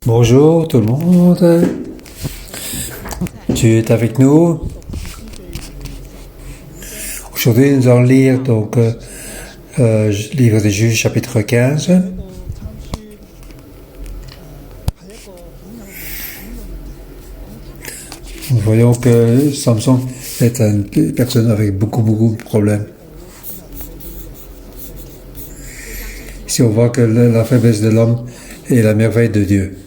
Bonjour tout le monde, tu es avec nous. Aujourd'hui nous allons lire livre des Juges chapitre 15. Nous voyons que Samson est une personne avec beaucoup de problèmes. Ici on voit que la faiblesse de l'homme est la merveille de Dieu.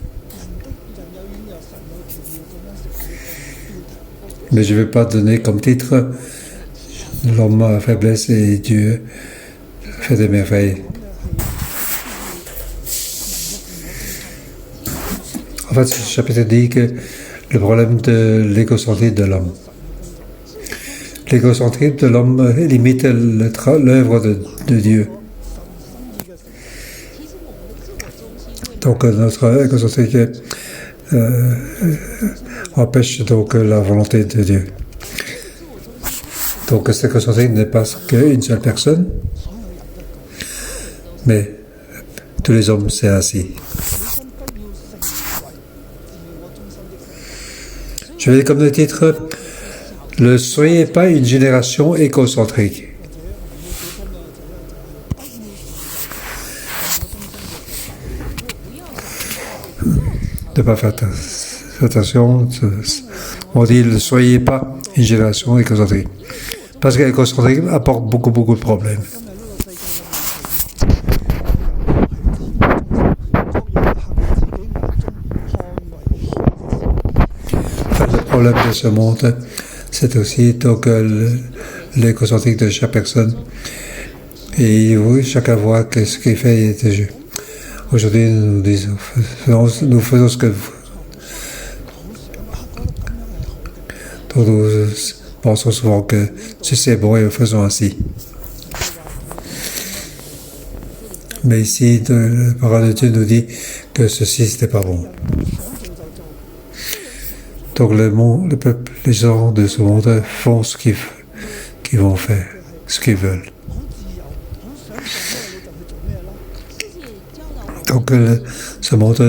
Mais je ne vais pas donner comme titre l'homme a la faiblesse et Dieu fait des merveilles. En fait, ce chapitre dit que le problème de l'égocentrisme de l'homme. L'égocentrisme de l'homme limite l'œuvre de Dieu. Donc notre égocentrisme empêche donc la volonté de Dieu. Donc cet égocentrisme n'est pas qu'une seule personne, mais tous les hommes c'est ainsi. Je vais dire comme le titre, ne soyez pas une génération égocentrique. De ne pas faire attention. On dit ne soyez pas une génération égocentrique. Parce que l'égocentrique apporte beaucoup de problèmes. Le problème de ce monde, c'est aussi donc l'égocentrique de chaque personne. Et oui, chacun voit que ce qu'il fait est Dieu. Aujourd'hui, nous faisons ce que nous pensons souvent que c'est bon et nous faisons ainsi. Mais ici, la parole de Dieu nous dit que ceci, ce n'est pas bon. Donc le peuple, les gens de ce monde font ce qu'ils vont faire, ce qu'ils veulent. Donc ce monde,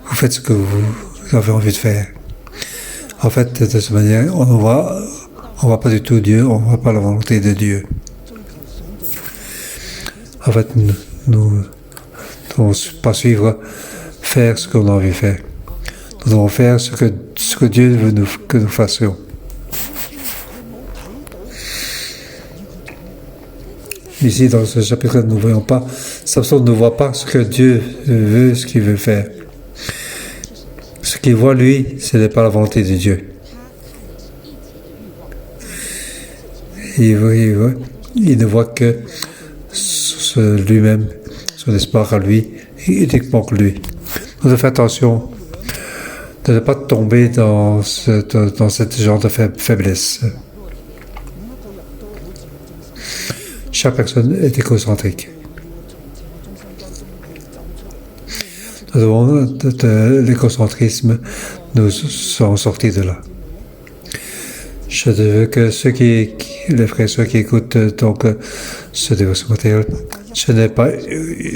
vous faites ce que vous avez envie de faire. En fait, de cette manière, on ne voit pas du tout Dieu, on ne voit pas la volonté de Dieu. En fait, nous ne devons pas suivre, faire ce qu'on a envie de faire. Nous devons faire ce que Dieu veut que nous fassions. Ici, dans ce chapitre, nous ne voyons pas, Samson ne voit pas ce que Dieu veut, ce qu'il veut faire. Ce qu'il voit, lui, ce n'est pas la volonté de Dieu. Il ne voit que lui-même, son espoir à lui, uniquement que lui. Nous devons faire attention de ne pas tomber dans ce genre de faiblesse. Chaque personne est égocentrique. Nous devons de l'égocentrisme nous sommes sortis de là. Je veux que les frères et sœurs qui écoutent donc ce dévotion matériel, ce n'est pas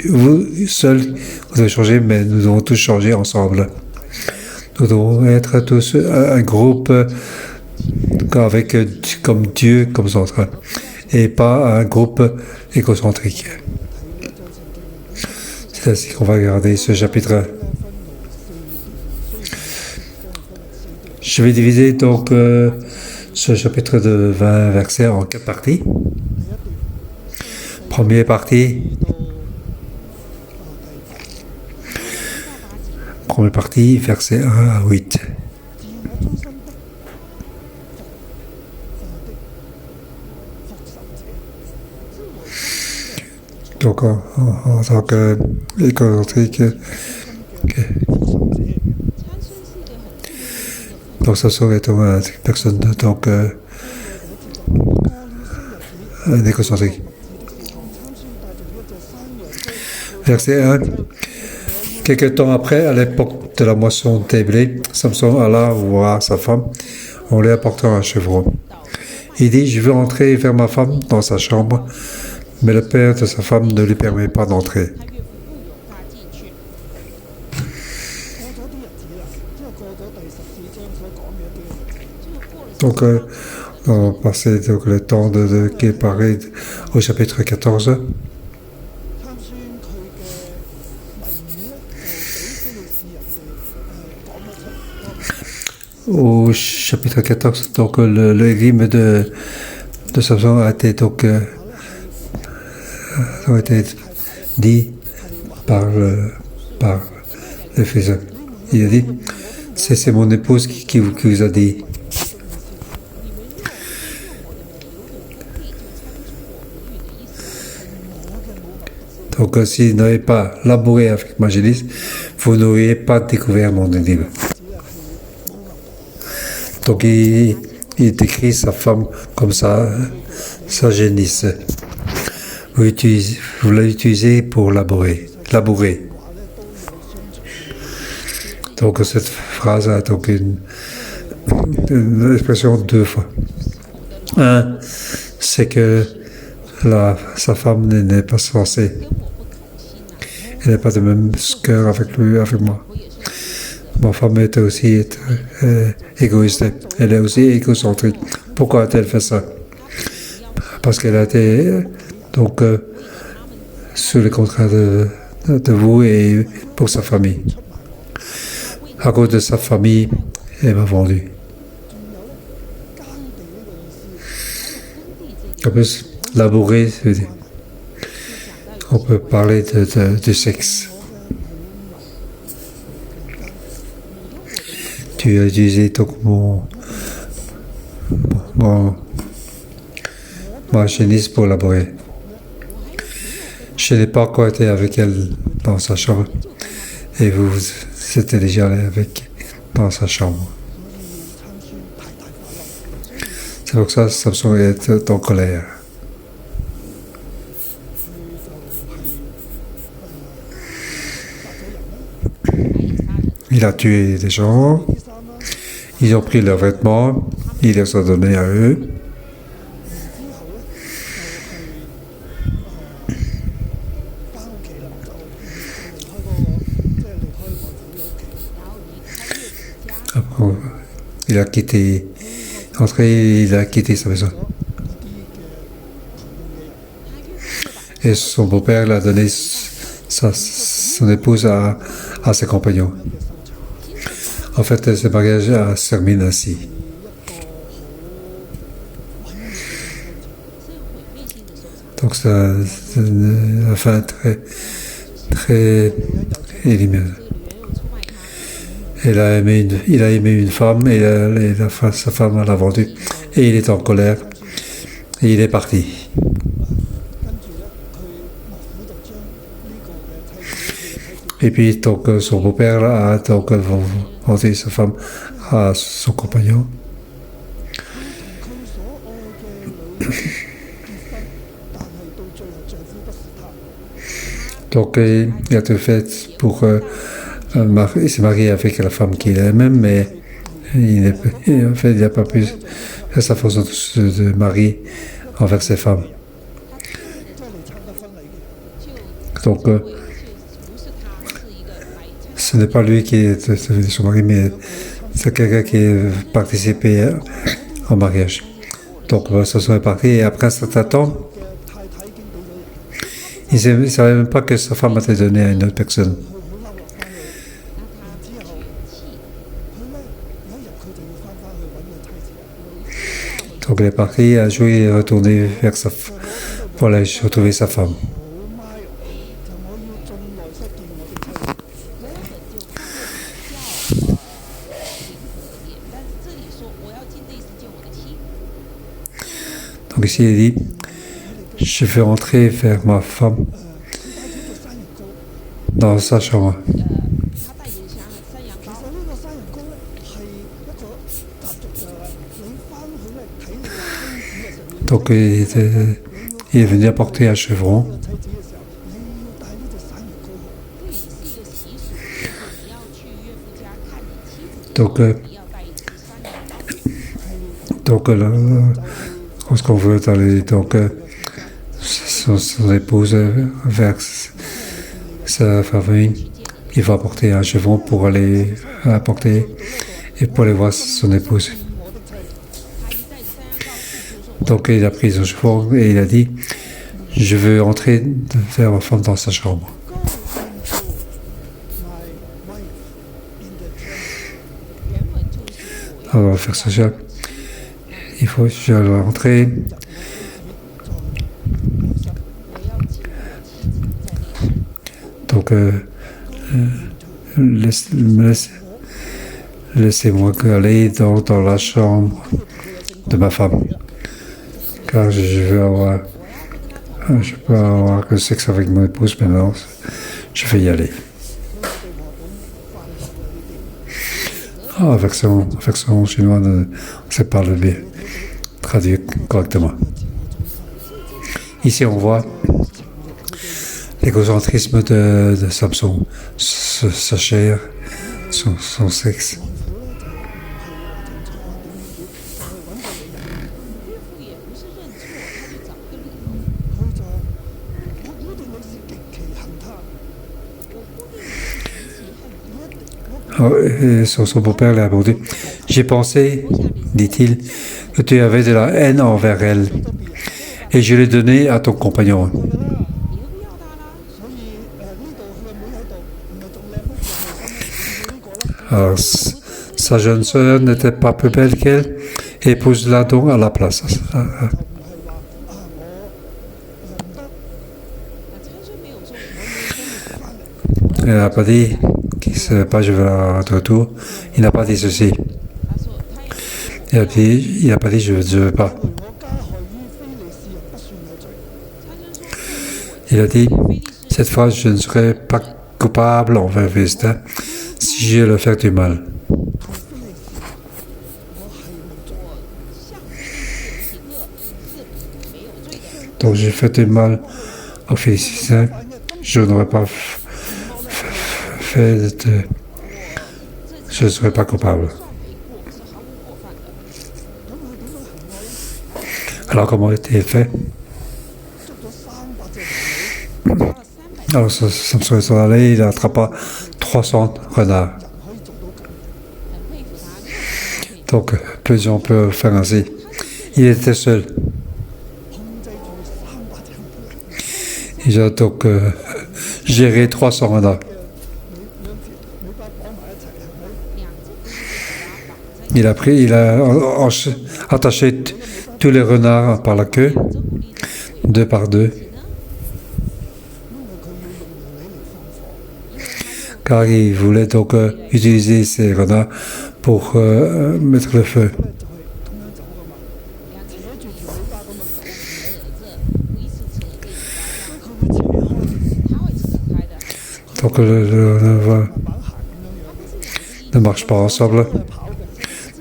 vous seuls vous devez changer, mais nous devons tous changer ensemble. Nous devons être tous un groupe avec comme Dieu comme centre, et pas un groupe égocentrique. C'est ainsi qu'on va regarder ce chapitre. Je vais diviser donc ce chapitre de 20 versets en 4 parties. Première partie, versets 1 à 8. Donc en tant qu'égocentrique, donc ça serait une personne donc un égocentrique. Verset 1. Quelque temps après, à l'époque de la moisson des blés, Samson alla voir sa femme en lui apportant un chevreau. Il dit, je veux entrer vers ma femme dans sa chambre, mais le père de sa femme ne lui permet pas d'entrer. Donc, on va passer donc, le temps qui est parlé au chapitre 14. Au chapitre 14, donc le rime de Samson a été donc a été dit par le fils. Il a dit, c'est mon épouse qui vous a dit. Donc si vous n'avez pas labouré avec ma génisse, vous n'auriez pas découvert mon énigme. Donc il décrit sa femme comme sa génisse. Vous l'avez utilisé pour labourer. Donc cette phrase a donc une expression deux fois. Un, c'est que sa femme n'est pas censée. Elle n'est pas de même cœur avec moi. Ma femme était aussi égoïste. Elle est aussi égocentrique. Pourquoi a-t-elle fait ça? Parce qu'elle a été donc sous le contrat de vous et pour sa famille. À cause de sa famille, elle m'a vendu. En plus, labourer, on peut parler de sexe. Tu as utilisé donc ma génisse pour labourer. Je n'ai pas encore été avec elle dans sa chambre. Et vous étiez déjà allé dans sa chambre. C'est pour ça que Samson est en colère. Il a tué des gens. Ils ont pris leurs vêtements. Il les a donnés à eux. Après, il a quitté sa maison. Et son beau-père l'a donné son épouse à ses compagnons. En fait, ce mariage se termine ainsi. Donc, c'est une fin très éliminaire. Il a aimé une femme et sa femme l'a vendue. Et il est en colère. Et il est parti. Et puis, donc, son beau-père a donc vendu sa femme à son compagnon. Donc, il a tout fait pour il s'est marié avec la femme qu'il aimait, mais il n'a pas pu faire sa façon de marier envers ses femmes. Donc, ce n'est pas lui qui est devenu son mari, mais c'est quelqu'un qui a participé au mariage. Donc, ça est parti, et après un certain temps, il ne savait même pas que sa femme a été donnée à une autre personne. Donc il est parti à jouer et retourner vers pour aller retrouver sa femme. Donc ici il dit, je vais rentrer vers ma femme dans sa chambre. Donc il est venu apporter un chevron. Donc lorsqu'on veut aller son épouse vers sa famille, il va apporter un cheval pour aller apporter et pour aller voir son épouse. Donc il a pris son cheval et il a dit, je veux entrer faire ma femme dans sa chambre. Alors, on va faire ça. Je dois rentrer. Donc, laissez-moi aller dans la chambre de ma femme. Car je peux avoir le sexe avec mon épouse maintenant. Je vais y aller. La version chinoise, on ne sait pas le traduire correctement. Ici, on voit l'égocentrisme de Samson, sa chair, son sexe. Et son beau-père lui a répondu, j'ai pensé, dit-il, que tu avais de la haine envers elle, et je l'ai donnée à ton compagnon. Alors, sa jeune sœur n'était pas plus belle qu'elle, épouse-la donc à la place. Elle n'a pas dit qu'il ne savait pas, je vais la de retour. Il n'a pas dit ceci. Il n'a pas dit je ne veux pas. Il a dit, cette fois je ne serai pas coupable envers Philistin si je leur fais du mal. Donc j'ai fait du mal aux Philistins, je n'aurais pas je ne serai pas coupable. Alors comment a-t-il fait? Alors Samson est allé, il attrapa 300 renards. Donc peu de gens peuvent faire ainsi. Il était seul. Il a donc géré 300 renards. Il a attaché tous les renards par la queue, 2 par 2, car il voulait donc utiliser ces renards pour mettre le feu. Donc ne marche pas ensemble.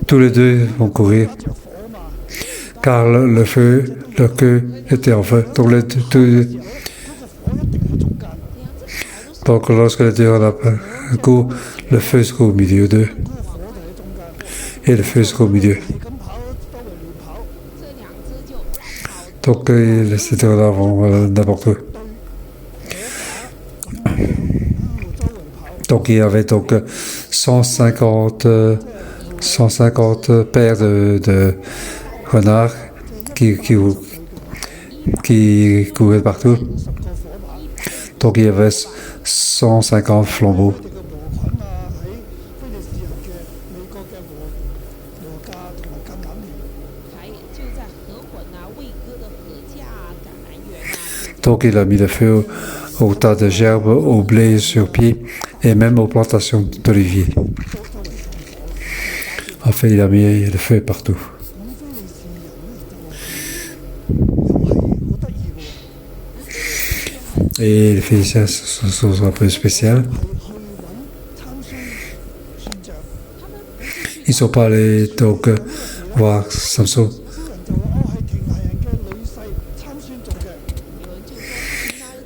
Tous les deux vont courir, car le feu, leur queue était en feu. Donc lorsque les deux courent, le feu sera au milieu d'eux. Et le feu sera au milieu. Donc ces deux-là vont n'importe où. Donc il y avait donc 150 paires de renards qui couraient partout. Donc il y avait 150 flambeaux. Donc il a mis le feu au tas de gerbes, au blé sur pied et même aux plantations d'oliviers. En fait, il a mis le feu partout. Et les Philistins sont un peu spéciaux. Ils ne sont pas allés donc voir Samson.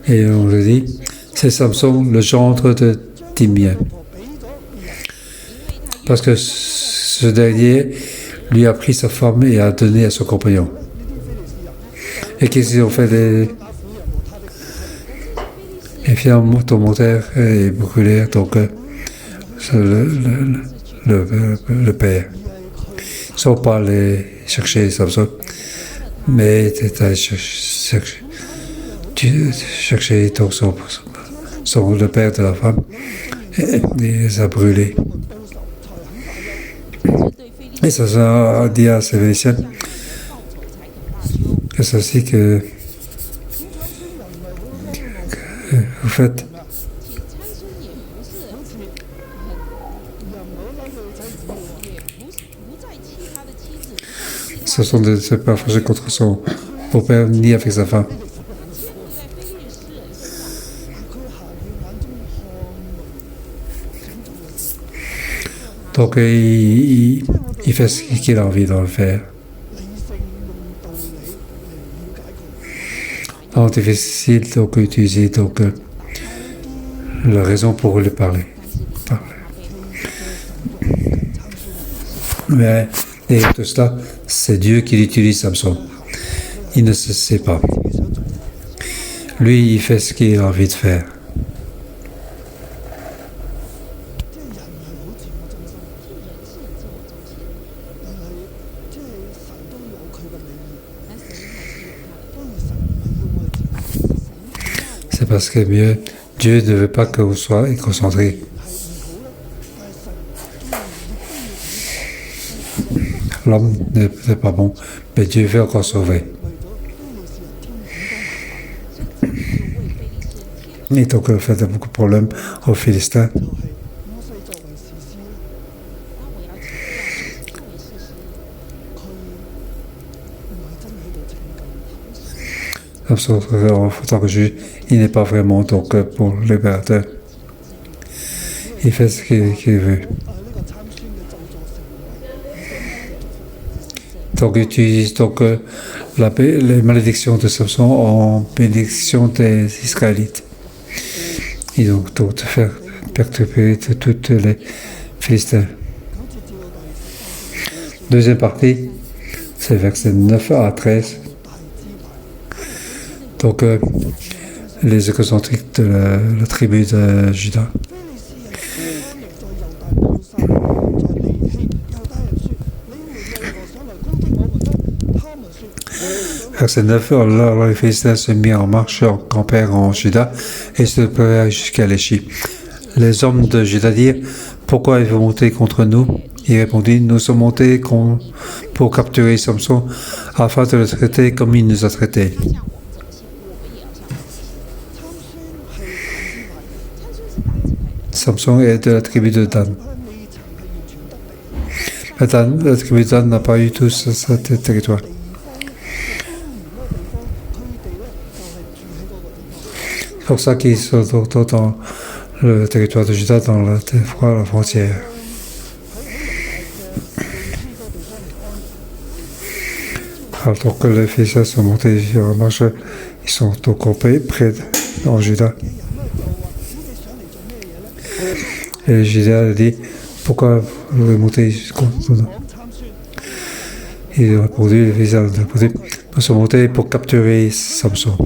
Et on le dit, c'est Samson, le gendre de Timien. Parce que ce dernier lui a pris sa femme et a donné à son compagnon. Et qu'est-ce qu'ils ont fait les finalement ton moteur est brûlé, donc le père. Ils ne sont pas allés chercher Samson, mais tu cherchais donc le père de la femme et les a brûlés. Et ça a dit à ces Phéniciens que c'est aussi que vous faites. Ce sont de ne se pas fâcher contre son beau-père ni avec sa femme. Donc il fait ce qu'il a envie de le faire. Alors difficile donc utiliser donc la raison pour lui parler. Mais et tout cela, c'est Dieu qui utilise Samson. Il ne se sait pas. Lui, il fait ce qu'il a envie de faire. C'est parce que Dieu ne veut pas que vous soyez concentrés. L'homme n'est pas bon, mais Dieu veut encore sauver. Et donc, le fait de beaucoup de problèmes aux Philistins. En tant que juge, il n'est pas vraiment donc pour le libérateur. Il fait ce qu'il veut. Donc, il utilise donc les malédictions de Samson en bénédiction des Israélites. Et donc de faire perturber toutes les Philistins. Deuxième partie, c'est versets 9 à 13. Donc, les égocentriques de la tribu de Juda. Verset 9, alors les Philistins se mirent en marche, campèrent en Juda et se déployèrent jusqu'à l'Échi. Les hommes de Juda dirent, pourquoi êtes-vous montés contre nous? Il répondit, nous sommes montés pour capturer Samson afin de le traiter comme il nous a traités. Samson est de la tribu de Dan. La tribu de Dan n'a pas eu tout ce territoire. C'est pour ça qu'ils sont dans le territoire de Juda, dans la frontière. Alors donc les Philistins sont montés sur la marche, ils sont donc campés près en Juda. Et Juda a dit, pourquoi vous montez contre nous? Il a répondu, les Philistins ont répondu, nous sommes montés pour capturer Samson,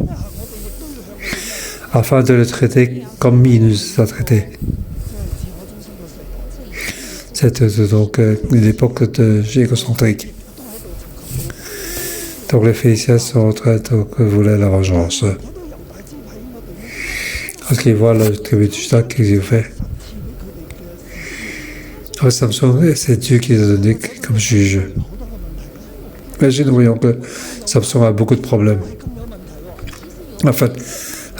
afin de le traiter comme il nous a traités. C'était donc une époque de égocentrique. Donc les Philistins sont en train de vouloir la vengeance. Parce qu'ils voient la tribu de Juda qu'ils ont fait. Alors Samson, c'est Dieu qui les a donné comme juge. Imagine, nous voyons que Samson a beaucoup de problèmes. En fait,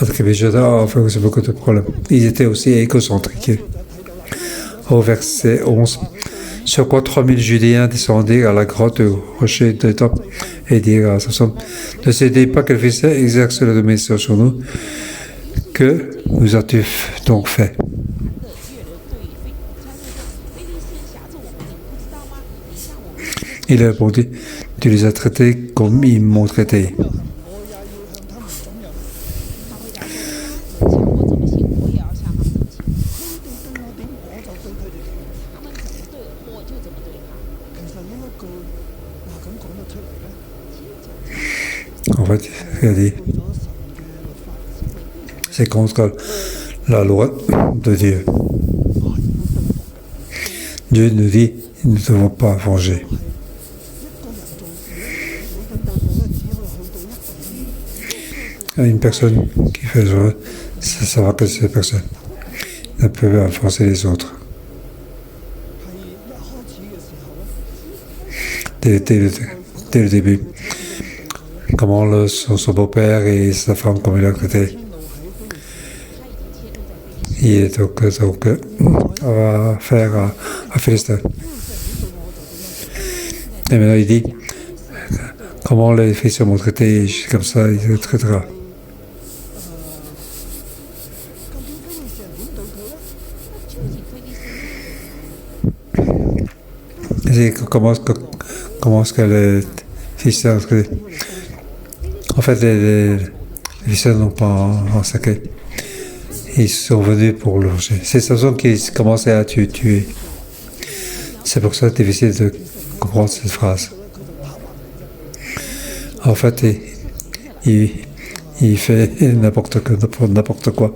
la tribu de Juda a fait beaucoup de problèmes. Ils étaient aussi égocentriques. Au verset 11, sur quoi 3000 Judéens descendirent à la grotte du rocher de Top et dirent à Samson, ne cédez pas que le Philistin exerce la domination sur nous. Que nous as-tu donc fait? Il a répondu, tu les as traités comme ils m'ont traité. En fait, regardez, c'est contre la loi de Dieu. Dieu nous dit, nous ne devons pas venger. Une personne qui fait ça saura que cette personne ne peut influencer les autres. Dès le début, comment son beau-père et sa femme, comme il a traité, il est donc à faire à Philistin. Et maintenant il dit, comment les Philistins m'ont traité, comme ça il le traitera. Et comment est-ce que les Philistins ont traité? En fait, les Philistins n'ont pas massacré. Ils sont venus pour le venger. C'est Samson qui commençait à tuer. C'est pour ça que c'est difficile de comprendre cette phrase. En fait, il fait n'importe quoi.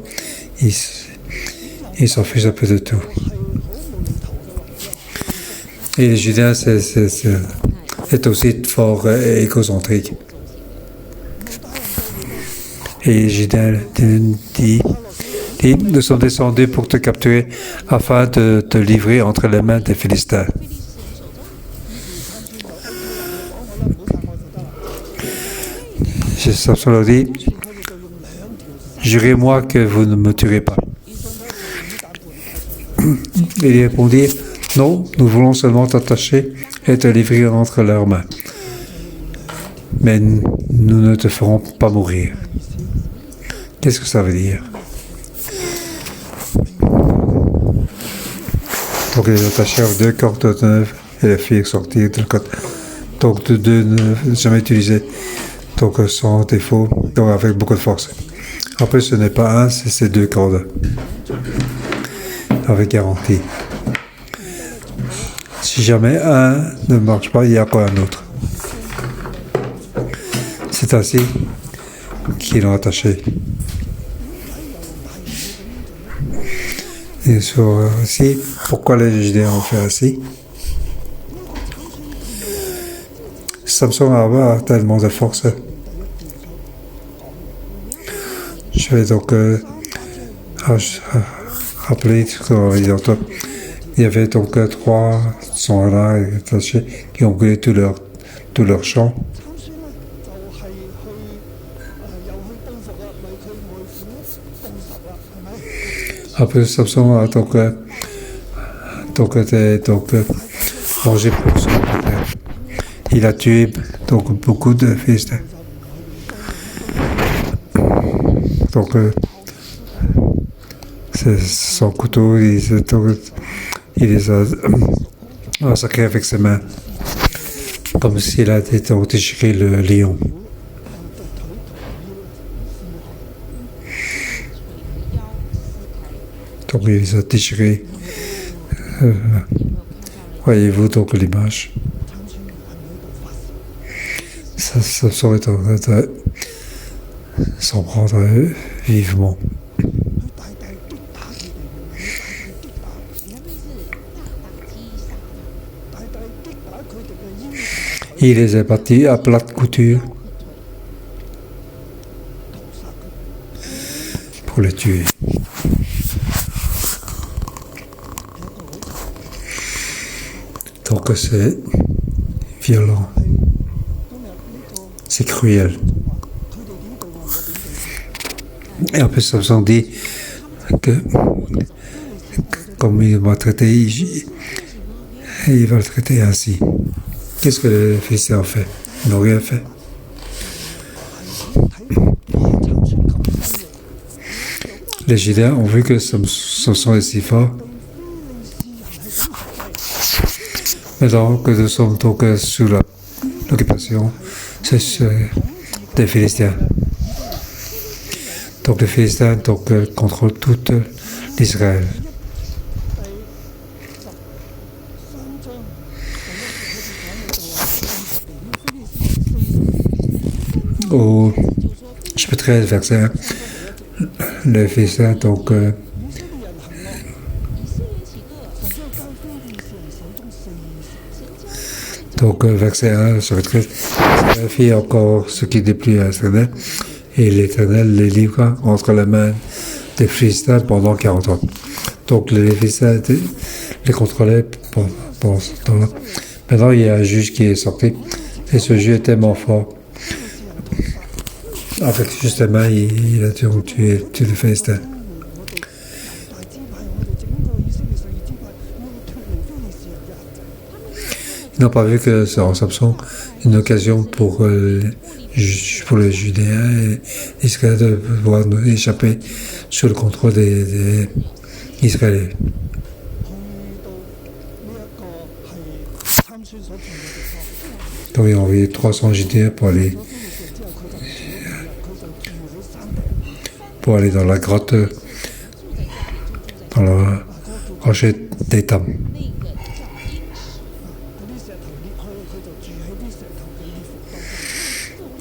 Il s'en fiche un peu de tout. Et les Judains, c'est aussi fort égocentrique. Et les Judains disent, nous sommes descendus pour te capturer afin de te livrer entre les mains des Philistins. Samson leur dit, jurez-moi que vous ne me tuerez pas. Et ils répondirent, non, nous voulons seulement t'attacher et te livrer entre leurs mains. Mais nous ne te ferons pas mourir. Qu'est-ce que ça veut dire? Donc ils attachèrent 2 cordes neuves et les firent sortir de côté. Donc de 2 neuves jamais utilisés. Donc sans défaut, donc avec beaucoup de force. Après ce n'est pas un, c'est ces 2 cordes. Avec garantie. Si jamais un ne marche pas, il y a quoi un autre. C'est ainsi qu'ils l'ont attaché. Et aussi, pourquoi les Judains ont fait ainsi? Samson avait tellement de force. Je vais donc rappeler ce qu'on avait dit en top. Il y avait donc 300 renards attachés qui ont brûlé tout leur champ. Après, Samson a donc mangé pour son père. Il a tué donc beaucoup de Philistins. Donc, son couteau, il les a massacrés avec ses mains, comme s'il a déchiré le lion. Donc, il les a déchirés. Voyez-vous donc l'image? Ça serait en train de s'en prendre vivement. Il les a battus à plate couture pour les tuer. Donc c'est violent, c'est cruel. Et en plus, Samson dit que comme il m'a traité, il va le traiter ainsi. Qu'est-ce que les Philistins ont fait? Ils n'ont rien fait. Les Judains ont vu que Samson est si fort. Maintenant que nous sommes donc sous l'occupation, c'est des Philistins. Donc les Philistins contrôlent tout l'Israël. Au chapitre 13, verset 1, les Philistins, donc verset 1, chapitre 13, Israël fit encore ce qui déplut à Israël, et l'Éternel les livra entre les mains des Philistins pendant 40 ans. Donc les Philistins les contrôlaient pendant ce temps-là. Maintenant, il y a un juge qui est sorti, et ce juge est tellement fort. Avec juste les mains, il a tué les Philistins. Ils n'ont pas vu que c'est en Samson une occasion pour les Judéens et Israël de pouvoir échapper sous le contrôle des Israéliens. Donc ils ont envoyé 300 Judéens pour aller dans la grotte, dans la rocher d'Étam.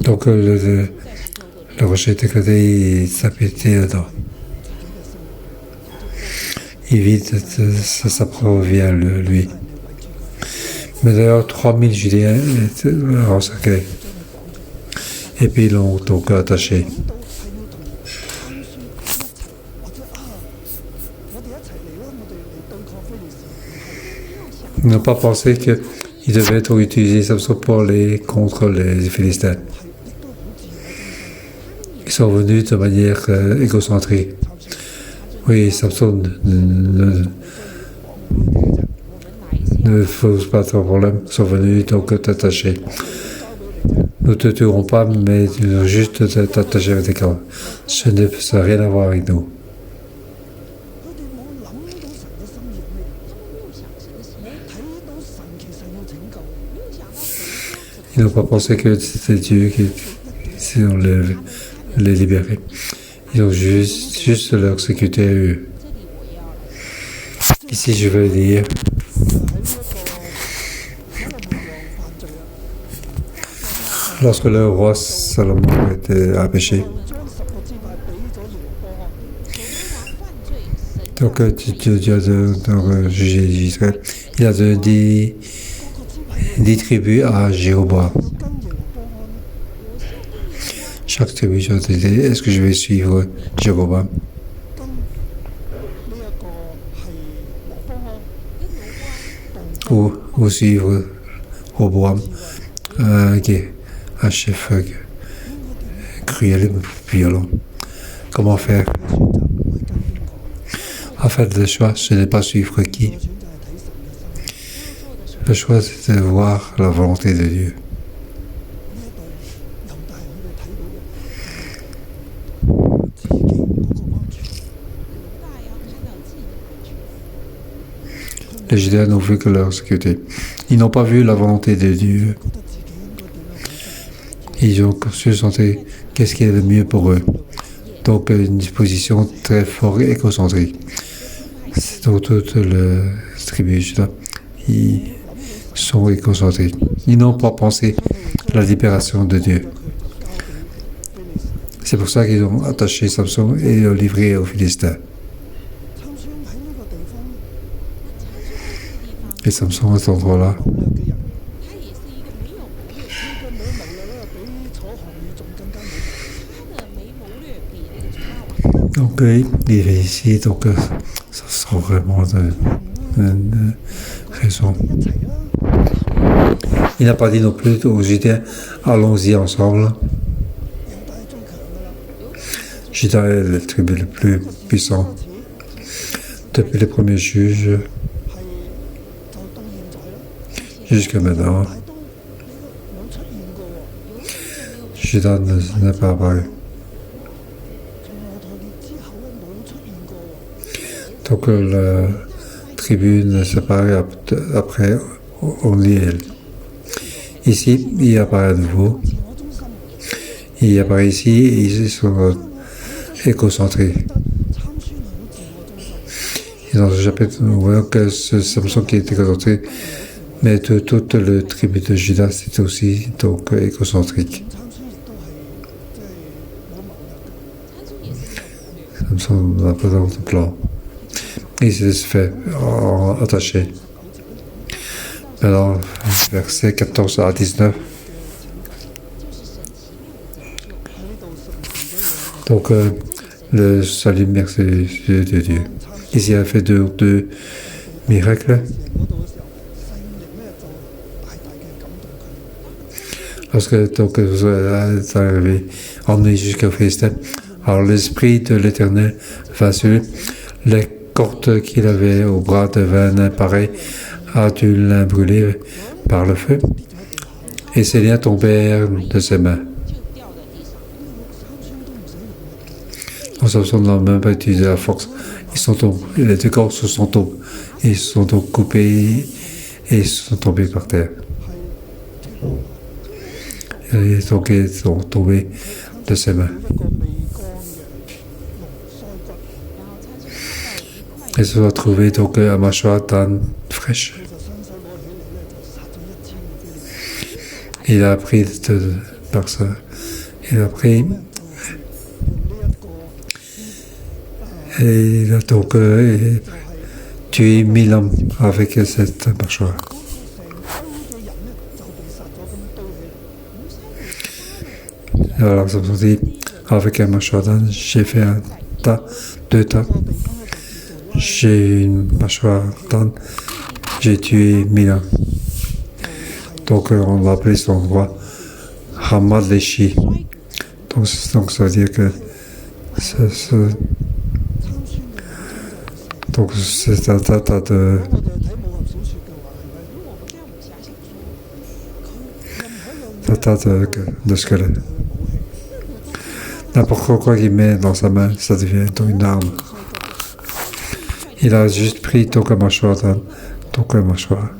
Donc le rocher est éclaté, il s'appétait dedans. Il vide sa propre vie à lui. Mais d'ailleurs, 3000 Judéens étaient encerclés. Et puis ils l'ont donc attaché. Ils n'ont pas pensé qu'ils devaient utiliser Samson contre les Philistins. Ils sont venus de manière égocentrique. Oui, Samson ne pose pas de problème. Ils sont venus donc t'attacher. Nous ne te tuerons pas, mais juste t'attacher avec des cordes. Ça n'a rien à voir avec nous. Ils n'ont pas pensé que c'était Dieu qui les libérer. Ils ont juste leur exécuté à eux. Ici, je vais lire. Lorsque le roi Salomon était à péché, donc Dieu a jugé Israël. Il a donné 10 tribus à Jéroboam. Chaque tribu a dit, est-ce que je vais suivre Jéroboam? Ou suivre Roboam, qui est un chef cruel et violent. Comment faire? En fait, le choix, ce n'est pas suivre qui. Le choix, c'est de voir la volonté de Dieu. Les Judéens n'ont vu que leur sécurité. Ils n'ont pas vu la volonté de Dieu. Ils ont su sentir qu'est-ce qui est le mieux pour eux. Donc, une disposition très forte et égocentrique. Donc, toutes les tribus, ils sont égocentriques. Ils n'ont pas pensé à la libération de Dieu. C'est pour ça qu'ils ont attaché Samson et l'ont livré aux Philistins. Et Samson à cet endroit-là. Donc, il est ici, donc ça sera vraiment une raison. Il n'a pas dit non plus aux Judéens, allons-y ensemble. Juda est la tribu le plus puissant depuis les premiers juges jusqu'à maintenant. Juda n'a pas apparu. Donc la tribu ne s'apparaît après Oliel. Ici, il apparaît à nouveau. Il apparaît ici et ils sont égocentriques. Et dans ce chapitre, nous voyons que c'est Samson qui est égocentrique, mais toute la tribu de Juda, c'était aussi donc égocentrique. son apparent de plan. Il se fait attacher. Alors, versets 14 à 19. Donc, le salut merveilleux de Dieu. Ici, il a fait deux miracles. Lorsque vous êtes arrivé, emmené jusqu'au Philistin, alors l'Esprit de l'Éternel va sur lui. Les cordes qu'il avait au bras devinrent pareilles à du lin brûlé par le feu, et ses liens tombèrent de ses mains. Samson n'a même pas utilisé la force. Les deux cordes se sont tombés. Ils se sont donc coupés et ils sont tombés par terre. Ils sont tombés de ses mains. Ils se sont trouvés donc à mâchoire d'âne fraîche. Il a pris par ça. Il a pris. Et il a donc tué 1000 hommes avec cette mâchoire. Alors, ça me dit, avec un mâchoire d'âne, j'ai fait deux tas. J'ai une mâchoire d'âne, j'ai tué 1000 hommes. Donc, on va appeler cet endroit Hamad Leshi. Donc, ça veut dire que donc c'est un tas de squelettes. N'importe quoi qu'il met dans sa main, ça devient une arme. Il a juste pris donc un mâchoire d'âne, donc un mâchoire.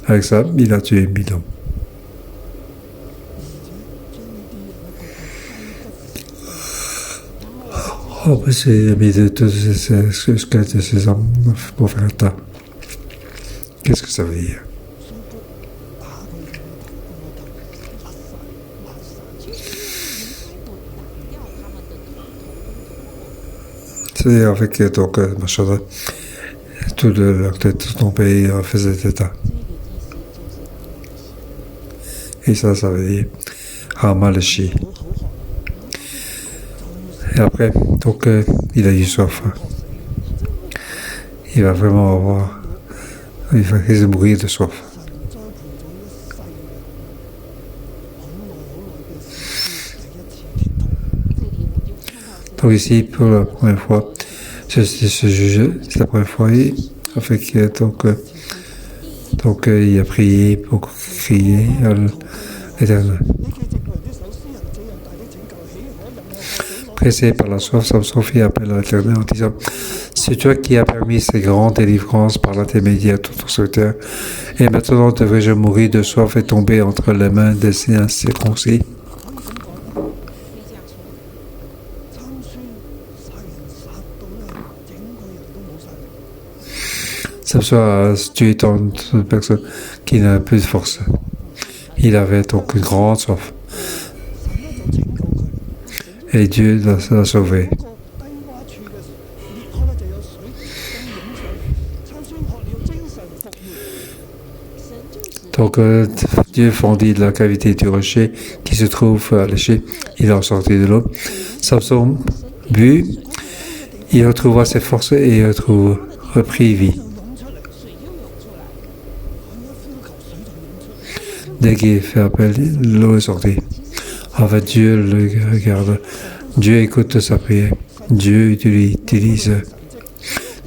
Avec ça, il a tué 1000 hommes. Oh, c'est mis de tous ces squelettes de ces hommes pour faire un tas. Qu'est-ce que ça veut dire? C'est avec donc machin, tout leur tête tombée faisait des tas. Et ça veut dire Hamaleshi. Et après, donc, il a eu soif. Il va vraiment il va mourir de soif. Donc ici, pour la première fois, c'est la première fois, avec, donc il a prié pour crier à l'Éternel. Pressé par la soif, Samson fit appel à l'Éternel en disant: c'est toi qui as permis ces grandes délivrances par l'intermédiaire de ton serviteur, et maintenant devrais-je mourir de soif et tomber entre les mains des incirconcis? Samson a tué tant de personnes qui n'avaient plus de force. Il avait donc une grande soif. Et Dieu l'a sauvé. Donc Dieu fendit la cavité du rocher qui se trouve à l'éché. Il en sortit de l'eau. Samson but, il retrouva ses forces et il reprit vie. Dès qu'il fait appel, l'eau est sortie. En fait, Dieu le regarde. Dieu écoute sa prière. Dieu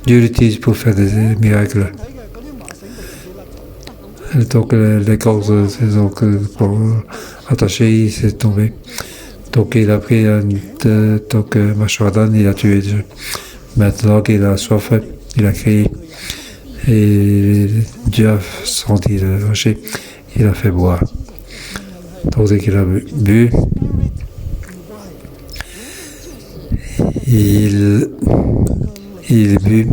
l'utilise pour faire des miracles. Donc, les cordes pour attacher, il s'est tombé. Donc, il a pris mâchoire d'âne, il a tué Dieu. Maintenant qu'il a soif, il a crié. Et Dieu a senti le rocher. Il a fait boire. Donc, dès qu'il a bu, il but.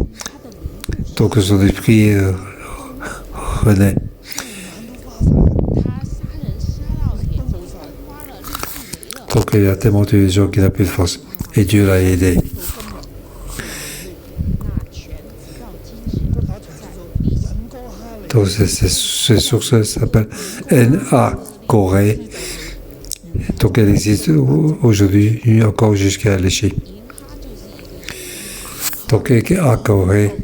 Donc, son esprit renaît. Donc, il a tellement tué les gens qu'il n'a plus de force. et Dieu l'a aidé. Donc cette source s'appelle N.A. Corée. Donc elle existe aujourd'hui encore jusqu'à l'échelle. Donc N.A. Corée,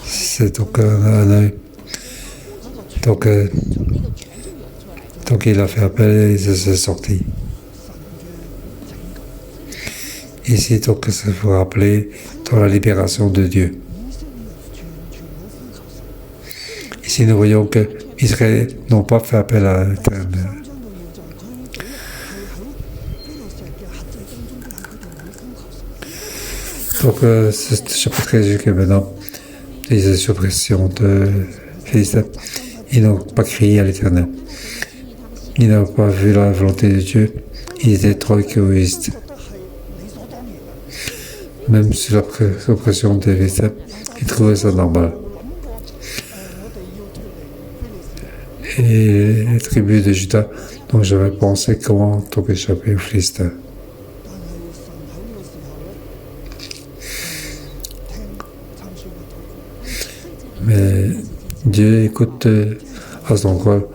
c'est donc un œil. Donc il a fait appel et c'est sorti. Ici, donc, ça faut rappeler dans la libération de Dieu. Ici, nous voyons que Israël n'ont pas fait appel à l'Éternel. Donc, ce chapitre résume que maintenant, les suppressions de Philistins, ils n'ont pas crié à l'Éternel. Ils n'ont pas vu la volonté de Dieu. Ils étaient trop égoïstes. Même sur la suppression des Philistins, ils trouvaient ça normal. Et les tribus de Juda n'ont jamais pensé comment donc échapper aux Philistins. Mais Dieu écoute à son endroit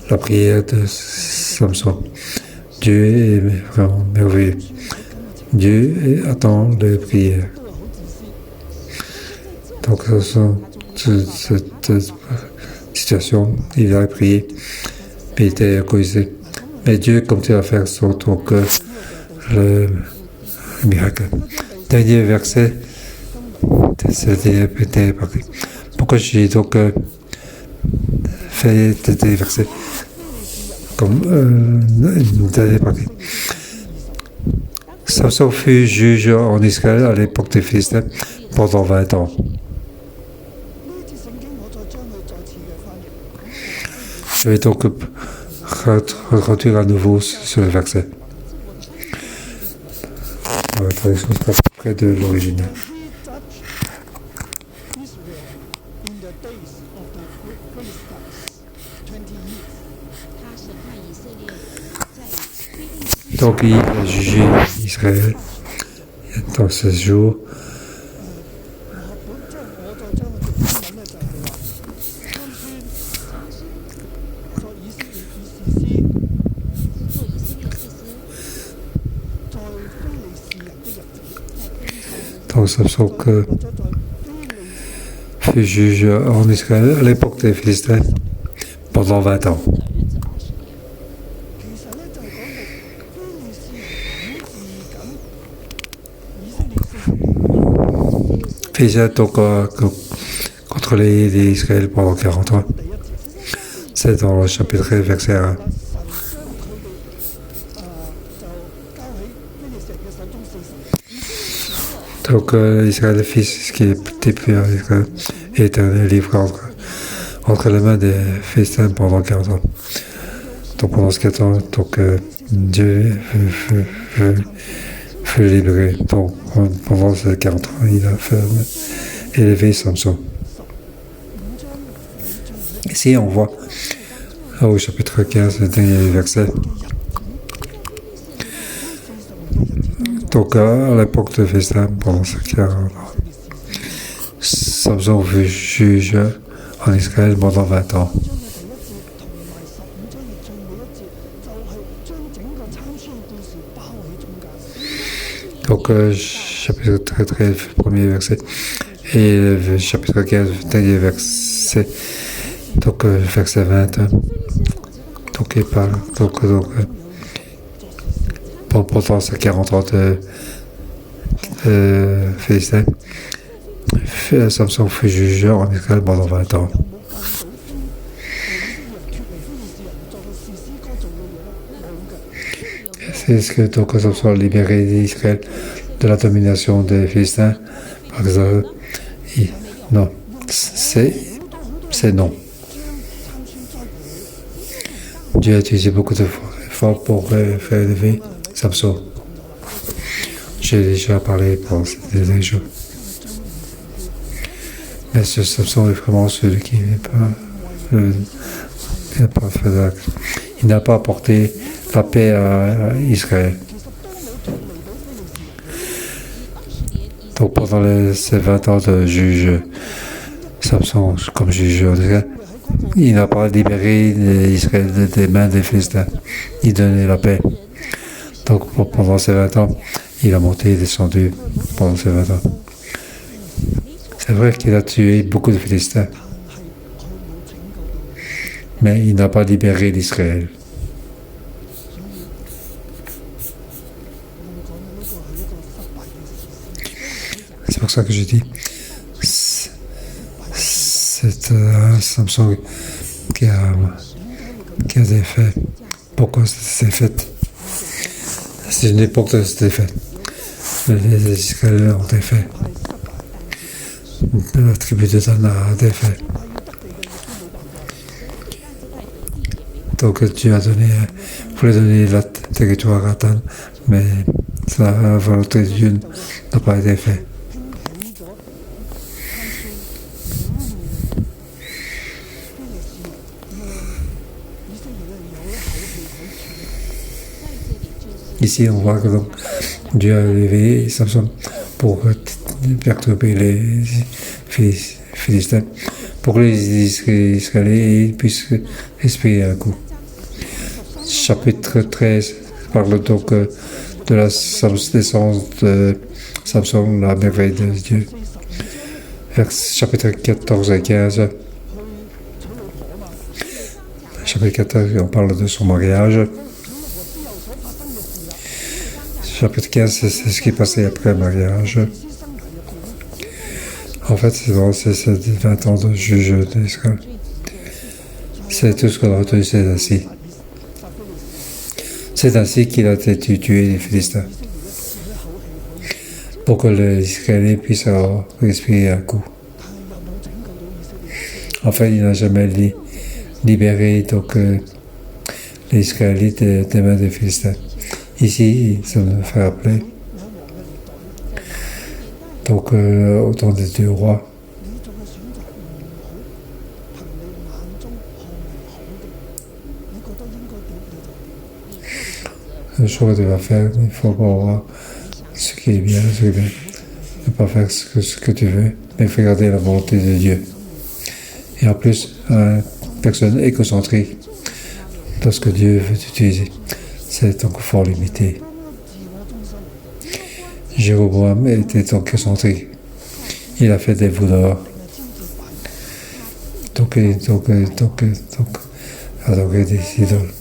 la prière de Samson. Dieu est vraiment merveilleux. Dieu attend les prières. Donc, cette situation, il a prié, mais il était égoïsé. Mais Dieu continue à faire son donc, le miracle. Dernier verset, c'est le dernier partie. Pourquoi j'ai donc fait des versets comme une dernière partie? Samson fut juge en Israël à l'époque des Philistins pendant 20 ans. Je vais donc retraduire à nouveau ce verset. La traduction sera près de l'original. Donc il a jugé Israël dans 16 jours. Donc Samson fut juge en Israël à l'époque des Philistins pendant 20 ans. Philistins donc contrôlé l'Israël pendant 40 ans. C'est dans le chapitre verset 1. Donc Israël, le fils qui était plus en Israël, est livré entre les mains des Philistins pendant 40 ans. Donc pendant ce 40 ans, donc, Dieu fut libéré. Donc pendant ces 40 ans, il a fait élever Samson. Ici, on voit au chapitre 15, le dernier verset. Donc, à l'époque de Philistins, pendant ce 40 ans, Samson fut juge en Israël pendant 20 ans. Donc, chapitre 13, premier verset, et le chapitre 15, dernier verset, donc verset 20. Donc, il parle, pendant ces 40 ans de Philistins, Samson fut juge en Israël pendant 20 ans. C'est ce que donc Samson a libéré d'Israël de la domination des Philistins. Par exemple, non, c'est non. Dieu a utilisé beaucoup d'efforts pour faire élever Samson. J'ai déjà parlé pendant ces derniers jours. Mais ce Samson est vraiment celui qui n'est pas fait d'acte. Il n'a pas apporté la paix à Israël. Donc pendant ces 20 ans de juge Samson comme juge, il n'a pas libéré Israël des mains des Philistins. Il donnait la paix. Donc pendant ces 20 ans, il a monté et descendu pendant ces 20 ans. C'est vrai qu'il a tué beaucoup de Philistins, mais il n'a pas libéré l'Israël. C'est pour ça que je dis, c'est un Samson qui a des faits. Pourquoi c'est fait? C'est une époque de ces faits. Les Israéliens ont des faits. La tribu de Dan a des faits. Donc Dieu voulait donner le territoire à Dan, mais la volonté de Dieu n'a pas été faite. Ici, on voit que donc, Dieu a levé Samson pour perturber les Philistins, pour que les Israéliens puissent respirer un coup. Chapitre 13 parle donc de la naissance de Samson, la merveille de Dieu. Chapitre 14 et 15. Chapitre 14, on parle de son mariage. Chapitre 15, c'est ce qui est passé après le mariage. En fait, c'est 20 ans de juge d'Israël. C'est tout ce qu'on a retenu, c'est ainsi. C'est ainsi qu'il a été tué les Philistins. Pour que les Israéliens puissent respirer un coup. En fait, il n'a jamais libéré donc, les Israélites des mains des Philistins. Ici, ça me fait rappeler, donc au temps des deux rois, le choix que tu vas faire, il faut voir ce qui est bien, ce qui est bien. Ne pas faire ce que tu veux, mais il faut garder la volonté de Dieu. Et en plus, une personne égocentrique, lorsque Dieu veut t'utiliser, c'est donc fort limité. Jéroboam était donc égocentrique. Il a fait des voleurs. Donc, adoré des idoles.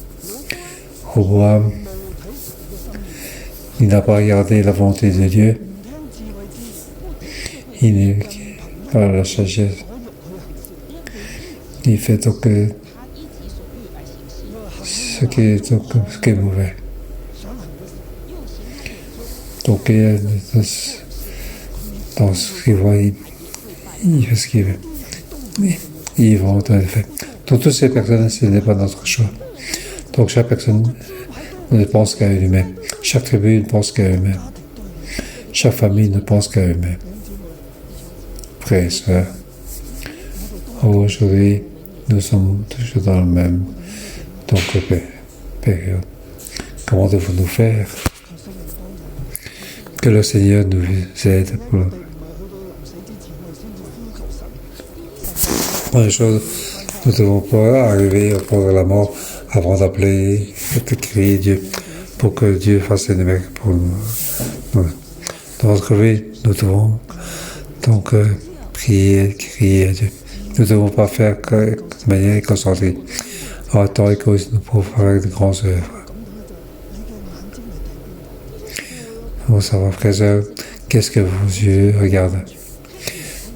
Jéroboam, il n'a pas regardé la volonté de Dieu. Il n'est pas la sagesse. Il fait donc ce qui est mauvais. Donc, dans ce qu'il voit, il fait ce qu'il veut. Il va en fait. Donc, toutes ces personnes, ce n'est pas notre choix. Donc, chaque personne ne pense qu'à elle-même. Chaque tribu ne pense qu'à elle-même. Chaque famille ne pense qu'à elle-même. Frères et sœurs, aujourd'hui, nous sommes toujours dans la même période. Comment devons-nous faire? Que le Seigneur nous aide pour première chose, nous ne devons pas arriver au point de la mort avant d'appeler et de crier Dieu pour que Dieu fasse des miracles pour nous. Dans notre vie, nous devons donc crier à Dieu. Nous ne devons pas faire de manière concentrée. En temps égoïste, nous pouvons faire de grandes œuvres. Pour savoir, frères et sœurs, qu'est-ce que vos yeux regardent?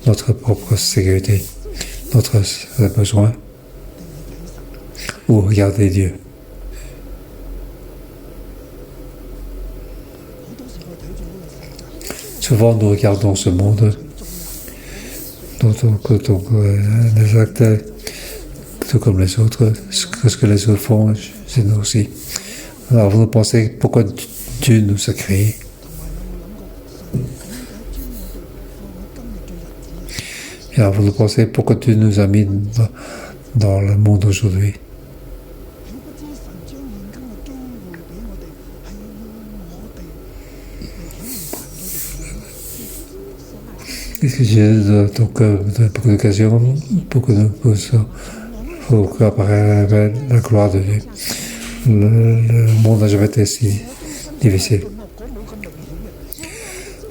Notre propre sécurité, notre besoin, ou regardez Dieu? Souvent, nous regardons ce monde, les actes, tout comme les autres, ce que les autres font, c'est nous aussi. Alors, vous pensez pourquoi Dieu nous a créés? Et alors, vous pensez pourquoi Dieu nous a mis dans le monde aujourd'hui? Donc, dans beaucoup d'occasions, beaucoup de positions, il faut qu'apparaisse la gloire de Dieu. Le monde n'a jamais été si difficile.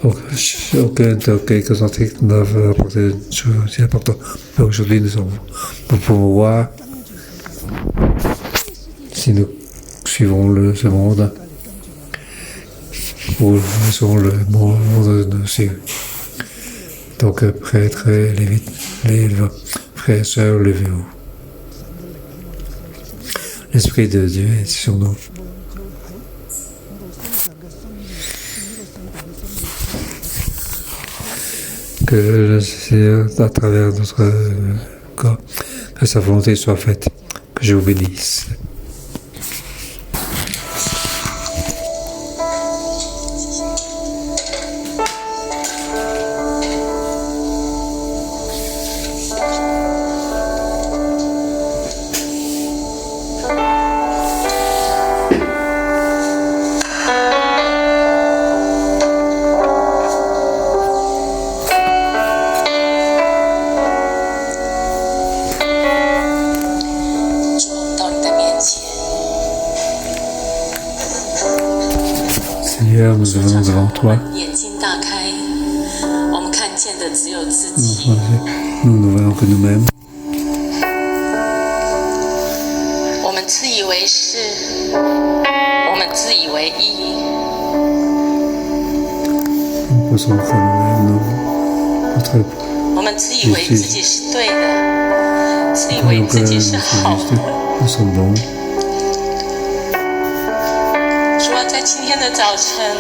Aucun écocentrique n'a apporté une chose si importante. Mais aujourd'hui, nous pouvons voir, si nous suivons ce monde, où nous sommes le monde de nos cieux. Donc, prêtres, les frères et sœurs, levez-vous. L'Esprit de Dieu est sur nous. Que le Seigneur, à travers notre corps, que sa volonté soit faite. Que je vous bénisse. Seigneur, nous venons devant toi. Nous ne voyons que nous-mêmes. Nous pensons que nous-mêmes, notre justice. Croyons que nous sommes justes, nous sommes bons. 今天的早晨，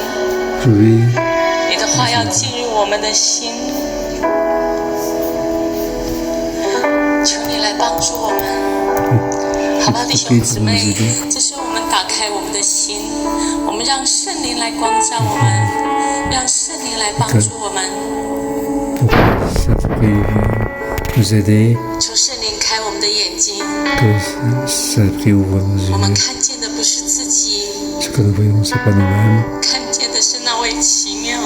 你的话要进入我们的心，求你来帮助我们，好不好，弟兄姊妹？这是我们打开我们的心，我们让圣灵来光照我们，让圣灵来帮助我们。求圣灵开我们的眼睛，我们看见的不是自己。 Ce que nous voyons, ce n'est pas nous-mêmes. 看见的是那位奇妙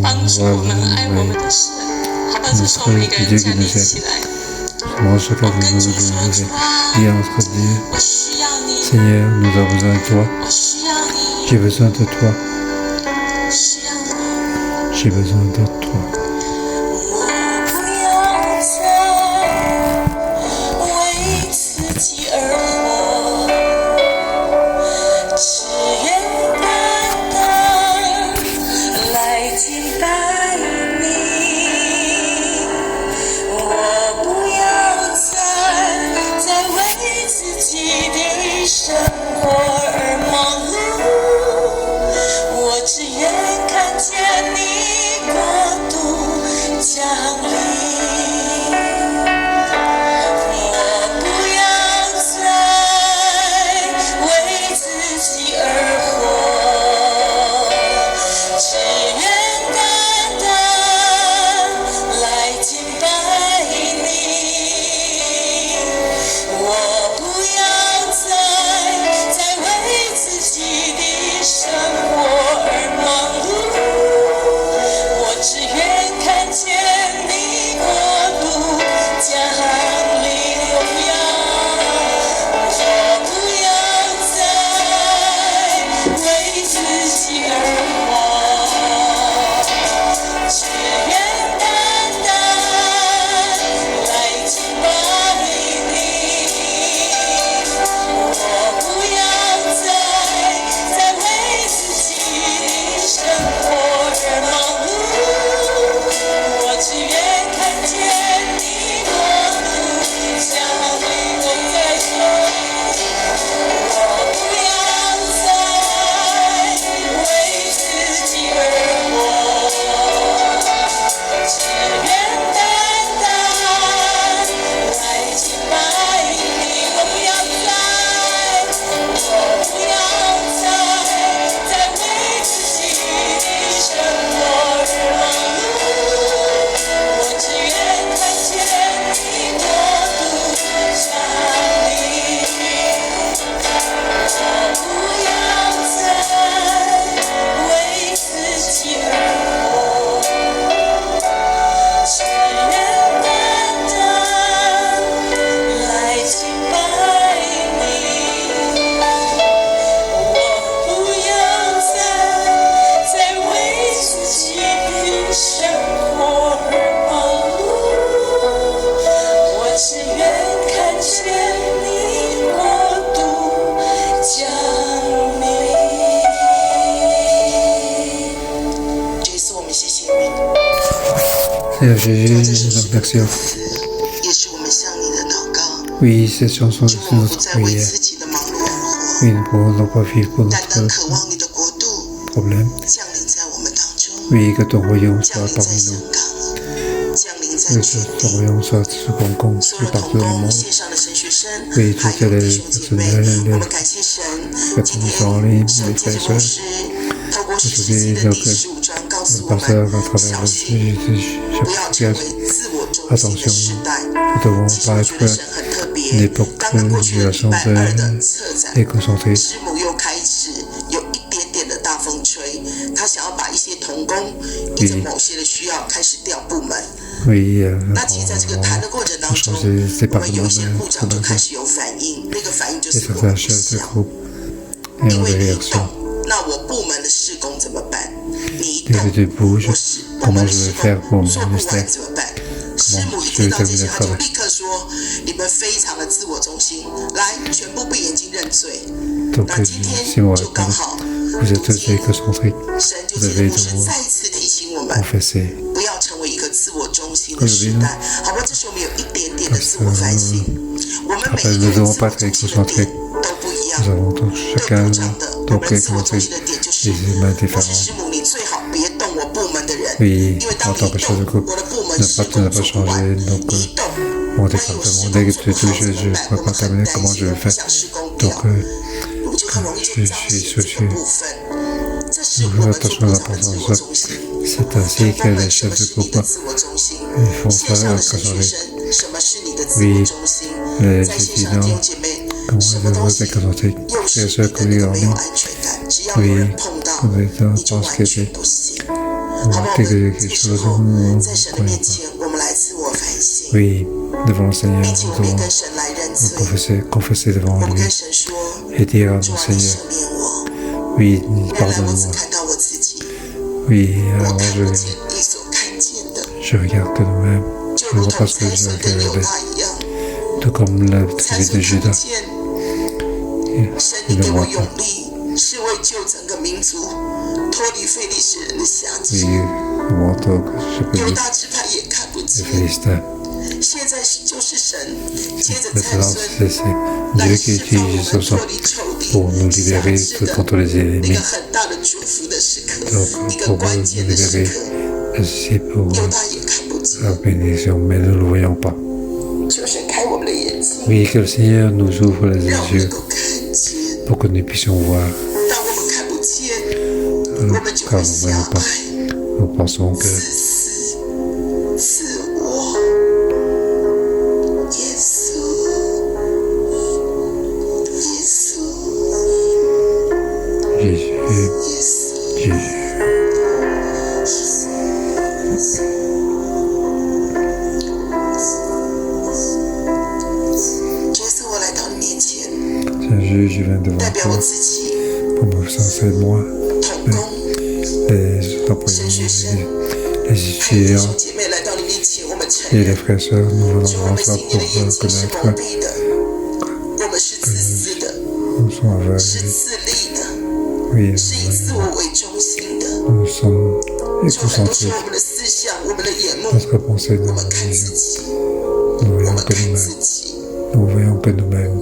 帮助我们、爱我们的神。好吧，这时候每个人站立起来。我跟主说：主啊，我需要你。 Seigneur, nous avons besoin de toi. 我需要你。 J'ai besoin de toi. 需要你。 J'ai besoin de toi. 我不要再为自己而活。 只愿单单来敬拜你，我不要再为自己的生活而忙碌，我只愿看见你国度 Seigneur Jésus, merci à vous. Oui, cette chanson c'est notre prière. Oui, nous pouvons non pas vivre pour notre problème. Oui, que ton royaume soit parmi nous. Que ton royaume soit tout partout dans le monde. Oui, toutes les personnes, les personnes en ligne, les frères et sœurs. Aujourd'hui, nos pasteurs à travers chaque attention, nous devons pas être une époque de génération égocentrée. Oui, on changer ses départements et certains chefs de groupe et ont des réactions. Des bouges, comment je vais faire pour mon ministère, comment je vais terminer le travail. Donc, si on répond, vous êtes tous égocentriques, vous avez devoir confesser. Aujourd'hui, après, nous ne devons pas être égocentriques. Nous avons donc chacun égocentrique des humains différents. Oui, en tant que chef de groupe, ne pas changer mon département. Dès que je ne peux pas terminer, comment je vais faire. Donc, je suis soucieux. Attention à l'importance. C'est ainsi que les chefs de groupe font faire changer. Oui, les étudiants, comment ils devraient être concentrés. C'est ceux qui sont en ligne. Oui, on est dans ce qui est quelque chose qu'on ne connaît pas. Oui, devant le Seigneur, nous devons confesser devant lui et dire à mon Seigneur, oui, pardonne-moi. Oui, alors je regarde que nous-mêmes, je ne vois pas ce que je regardais, tout comme la tribu de Judas. Il ne voit pas. Oui, moi, donc, je peux dire, les Philistins. Maintenant, c'est Dieu qui utilise ce sang pour nous libérer contre les ennemis. Donc, pour nous libérer, c'est pour la bénédiction, mais nous ne le voyons pas. Oui, que le Seigneur nous ouvre les yeux pour que nous puissions voir. Car nous ne voyons pas. Nous pensons que je viens devant toi pour me censer de moi, les employés, les étudiants et les frères et sœurs, nous venons devant toi pour reconnaître que nous sommes aveugles. Oui, nous sommes égocentriques. Notre pensée de la vision. Nous voyons que nous-mêmes. Nous voyons que nous-mêmes.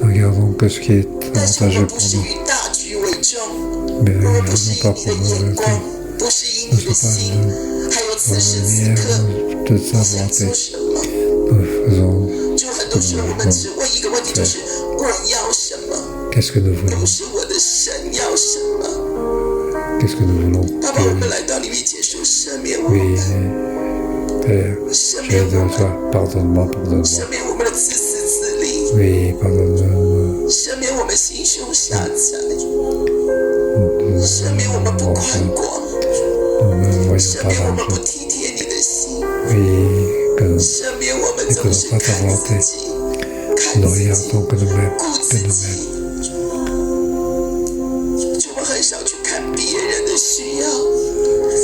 Regardons que ce qui est avantageux pour nous. Mais ne faisons pas pour nous. Nous ne sommes pas dans la lumière de sa volonté. Nous faisons ce que nous voulons faire. Qu'est-ce que nous voulons? Qu'est-ce que nous voulons? Oui, Père, je vais de toi. Pardonne-moi, pardonne-moi. Oui, pardonne-moi. Nous ne voyons pas l'argent. Oui, que nous n'écoutons pas ta volonté. Nous regardons que nous-mêmes, que nous-mêmes.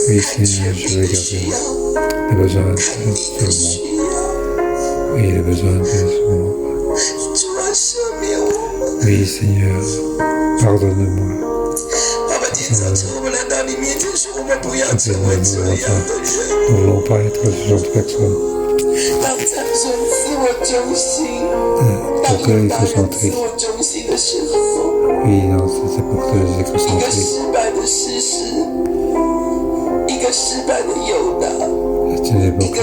Oui, Seigneur, je vais garder les besoins de tout le monde. Oui, les besoins de tout le monde. Oui, Seigneur, pardonne-moi. nous ne voulons pas être ce genre de personnes. Pour que l'égocentrique, oui, dans cette époque de l'égocentrique, c'est une époque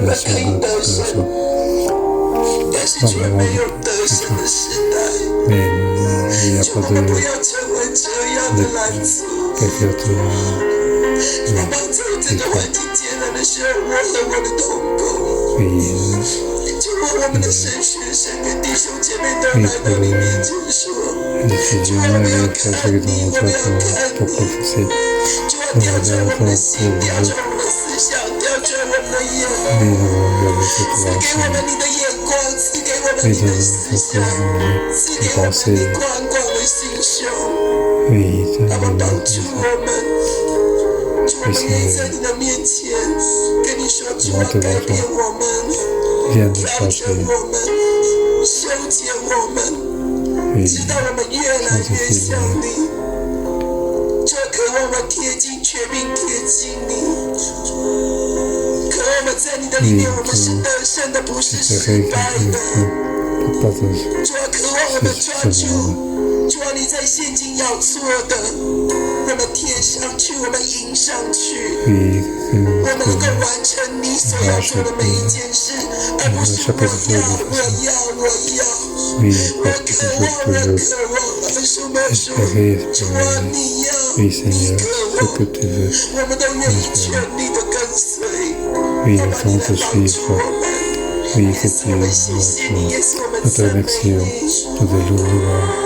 où la science pas vraiment du tout. Mais il n'y a pas de quelqu'un de quoi. Oui, les étudiants et les professeurs dans notre pour professer. Nous regardons pour vous. Mais nous regardons cette ensemble. Et de penser, oui, de moi devant toi, viens nous chercher, oui,主啊，你在现今要做的，我们贴上去，我们迎上去，我们能够完成你所要做的每一件事，而不是我要，我渴望，说，主啊，你要，你渴望，我们都愿意全力的跟随，我们你来帮助我们。Oui, que tu nous te remercions, nous te louons.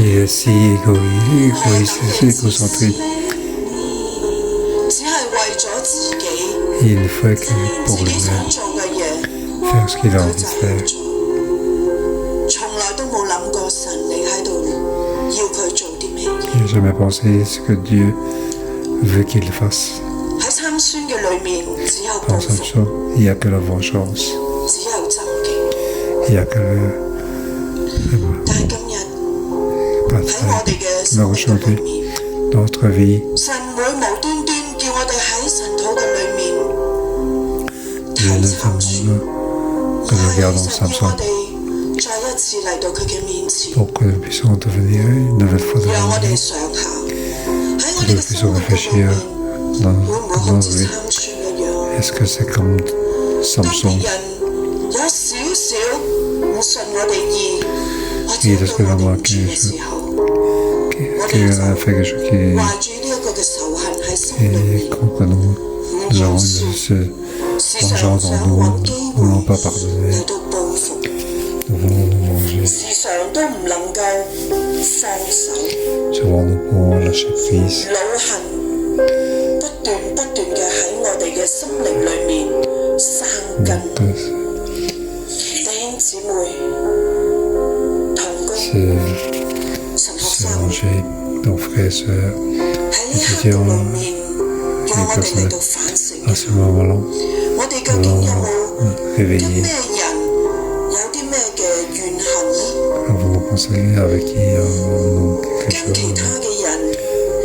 也是égocentrique. Il ne fait que pour lui-même faire ce qu'il a envie de faire. Il n'a jamais pensé ce que Dieu veut qu'il fasse. Dans Samson, il n'y a que la vengeance. Il n'y a que le bataille. Mais aujourd'hui, dans notre vie, Dieu nous demande que nous regardons Samson pour que nous puissions devenir une nouvelle fois devant lui, que nous puissions réfléchir dans notre vie. Est-ce que c'est comme Samson? Oui, est-ce que vraiment qu'il a fait quelque chose et contre nous, nous avons ce vengeance en nous, nous ne voulons pas pardonner, nous voulons nous venger. Souvent nous pouvons lâcher prise. Se venger, nos frères et sœurs, étudiants, les personnes à ce moment-là, nous réveiller. Avant de penser avec qui nous quelque chose,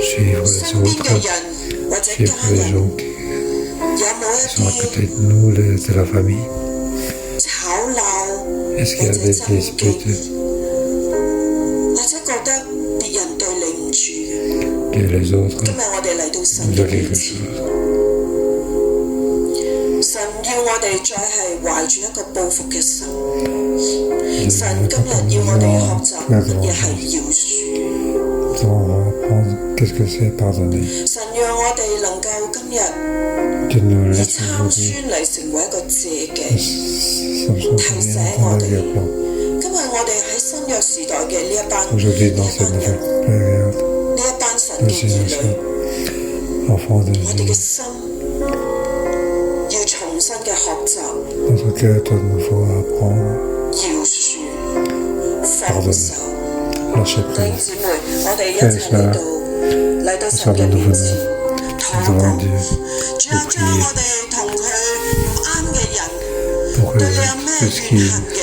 suivre les autres, suivre les gens qui sont à côté de nous, de la famille. Est-ce qu'il y a des esprits que les autres nous ont quelque chose? 我哋再係懷住一個報復嘅心。神今日要我哋學習乜嘢係饒恕。神讓我哋能夠今日以參孫嚟成為一個借鏡，提醒我哋。今日我哋喺新約時代嘅呢一班人，呢一班神嘅兒女，我哋嘅心要重新嘅學習饒恕、放手。弟兄姊妹，我哋一齊嚟到神嘅面前禱告，主啊，將我哋同佢唔啱嘅人，對你有咩怨恨嘅，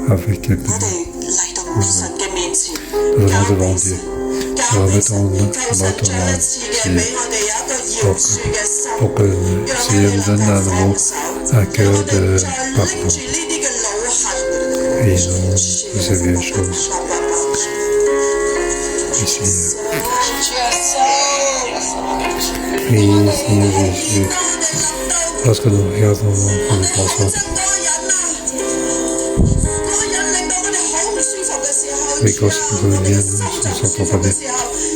我哋嚟到神嘅面前交俾神，交俾神，求神再一次嘅俾我哋有一個饒恕嘅心，讓我哋能夠放手，讓我哋唔再拎住呢啲嘅惱恨。Lorsque nous regardons nous pensons mais quand nous viens, nous ne sentons pas bien,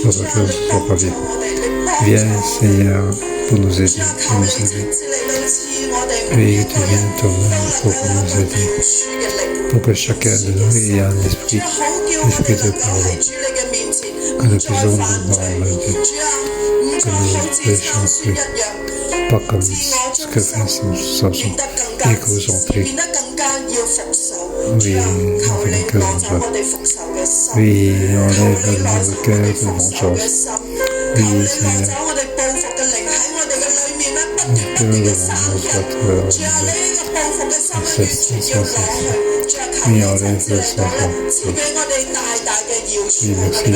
notre cœur ne se sent pas bien. Viens Seigneur pour nous aider, pour nous aider. Et tu viens toi-même pour nous aider, pour que chacun de nous ait un esprit de pardon, que nous puissions nous pardonner, que nous péchons plus, pas comme ce que fait Samson, égocentrique. Oui, avec le cœur de vengeance. Oui, enlève le cœur de vengeance. Oui, Seigneur. Que le vengeance soit enlevé. Oui, enlève le sang. Oui, merci.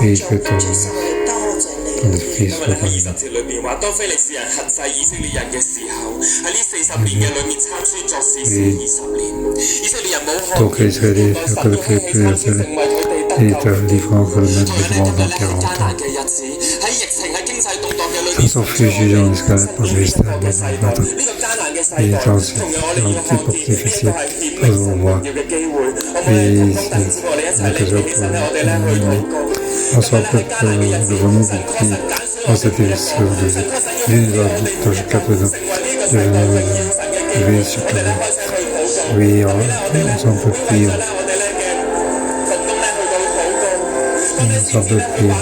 Et que ton esprit soit dans nous. 話當非利士人轄制以色列人嘅時候，喺呢40年嘅裏面參孫作士師20年，以色列人冇看見成為佢哋大嘅日子，喺疫情喺經濟動盪嘅裏面，呢個艱難嘅世代，同樣我哋要看見呢個係顯明神榮耀嘅機會。我哋同工弟兄我哋一齊嚟起身咧，我哋咧去禱告。Ensemble, le vraiment compris dans cette émission de Dieu dans le cadre de veiller sur toi. Oui, ensemble prier. Ensemble prier.